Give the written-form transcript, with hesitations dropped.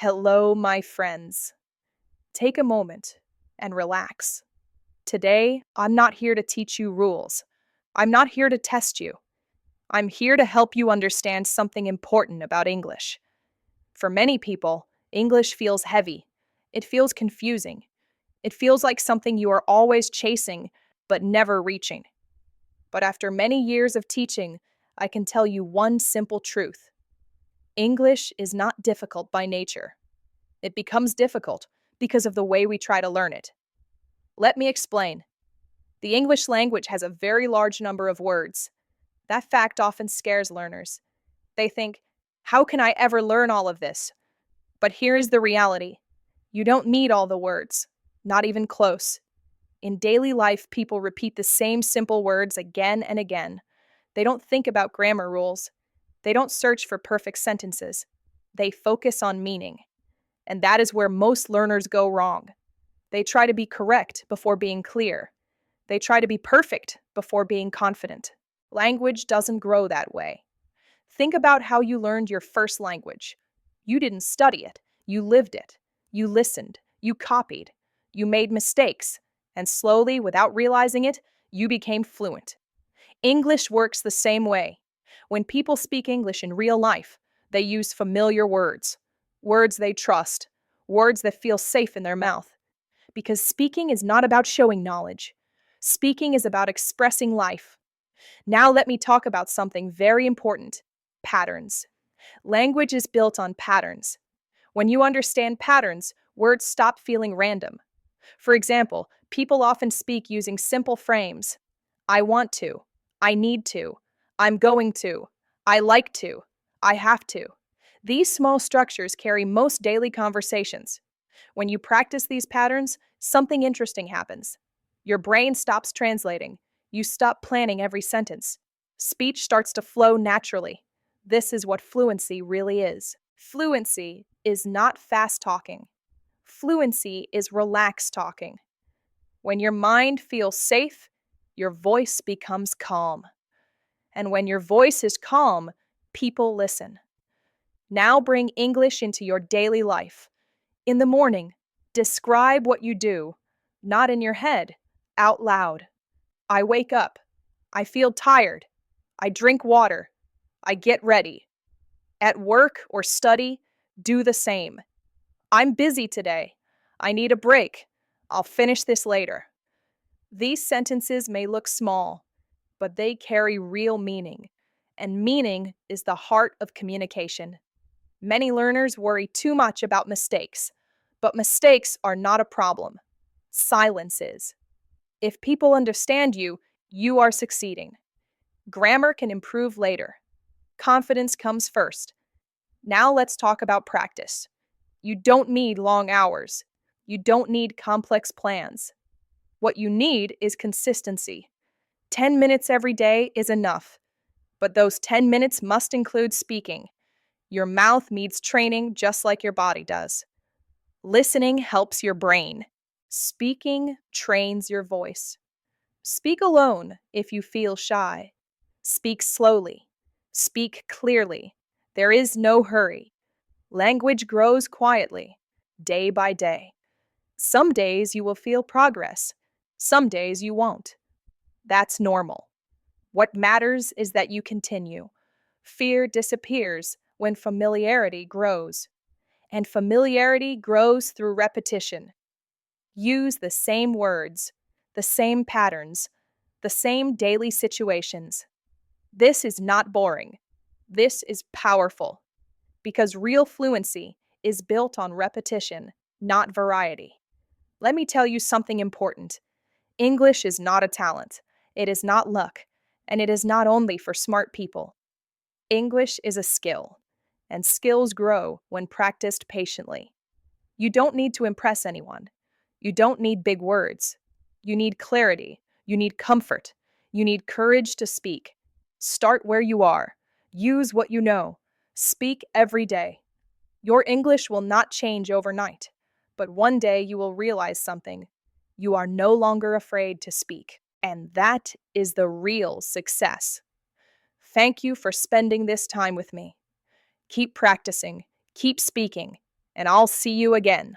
Hello, my friends. Take a moment and relax. Today, I'm not here to teach you rules. I'm not here to test you. I'm here to help you understand something important about English. For many people, English feels heavy. It feels confusing. It feels like something you are always chasing but never reaching. But after many years of teaching, I can tell you one simple truth. English is not difficult by nature. It becomes difficult because of the way we try to learn it. Let me explain. The English language has a very large number of words. That fact often scares learners. They think, how can I ever learn all of this? But here is the reality. You don't need all the words, not even close. In daily life, people repeat the same simple words again and again. They don't think about grammar rules. They don't search for perfect sentences. They focus on meaning. And that is where most learners go wrong. They try to be correct before being clear. They try to be perfect before being confident. Language doesn't grow that way. Think about how you learned your first language. You didn't study it, you lived it. You listened, you copied, you made mistakes, and slowly, without realizing it, you became fluent. English works the same way. When people speak English in real life, they use familiar words, words they trust, words that feel safe in their mouth. Because speaking is not about showing knowledge. Speaking is about expressing life. Now let me talk about something very important: patterns. Language is built on patterns. When you understand patterns, words stop feeling random. For example, people often speak using simple frames. I want to. I need to. I'm going to. I like to. I have to. These small structures carry most daily conversations. When you practice these patterns, something interesting happens. Your brain stops translating. You stop planning every sentence. Speech starts to flow naturally. This is what fluency really is. Fluency is not fast talking. Fluency is relaxed talking. When your mind feels safe, your voice becomes calm. And when your voice is calm, people listen. Now bring English into your daily life. In the morning, describe what you do, not in your head, out loud. I wake up. I feel tired. I drink water. I get ready. At work or study, do the same. I'm busy today. I need a break. I'll finish this later. These sentences may look small, but they carry real meaning, and meaning is the heart of communication. Many learners worry too much about mistakes, but mistakes are not a problem. Silence is. If people understand you, you are succeeding. Grammar can improve later. Confidence comes first. Now let's talk about practice. You don't need long hours. You don't need complex plans. What you need is consistency. 10 minutes every day is enough, but those 10 minutes must include speaking. Your mouth needs training just like your body does. Listening helps your brain. Speaking trains your voice. Speak alone if you feel shy. Speak slowly. Speak clearly. There is no hurry. Language grows quietly, day by day. Some days you will feel progress. Some days you won't. That's normal. What matters is that you continue. Fear disappears when familiarity grows, and familiarity grows through repetition. Use the same words, the same patterns, the same daily situations. This is not boring. This is powerful, because real fluency is built on repetition, not variety. Let me tell you something important. English is not a talent. It is not luck, and it is not only for smart people. English is a skill, and skills grow when practiced patiently. You don't need to impress anyone. You don't need big words. You need clarity. You need comfort. You need courage to speak. Start where you are. Use what you know. Speak every day. Your English will not change overnight, but one day you will realize something. You are no longer afraid to speak, and that is the real success. Thank you for spending this time with me. Keep practicing, keep speaking, and I'll see you again.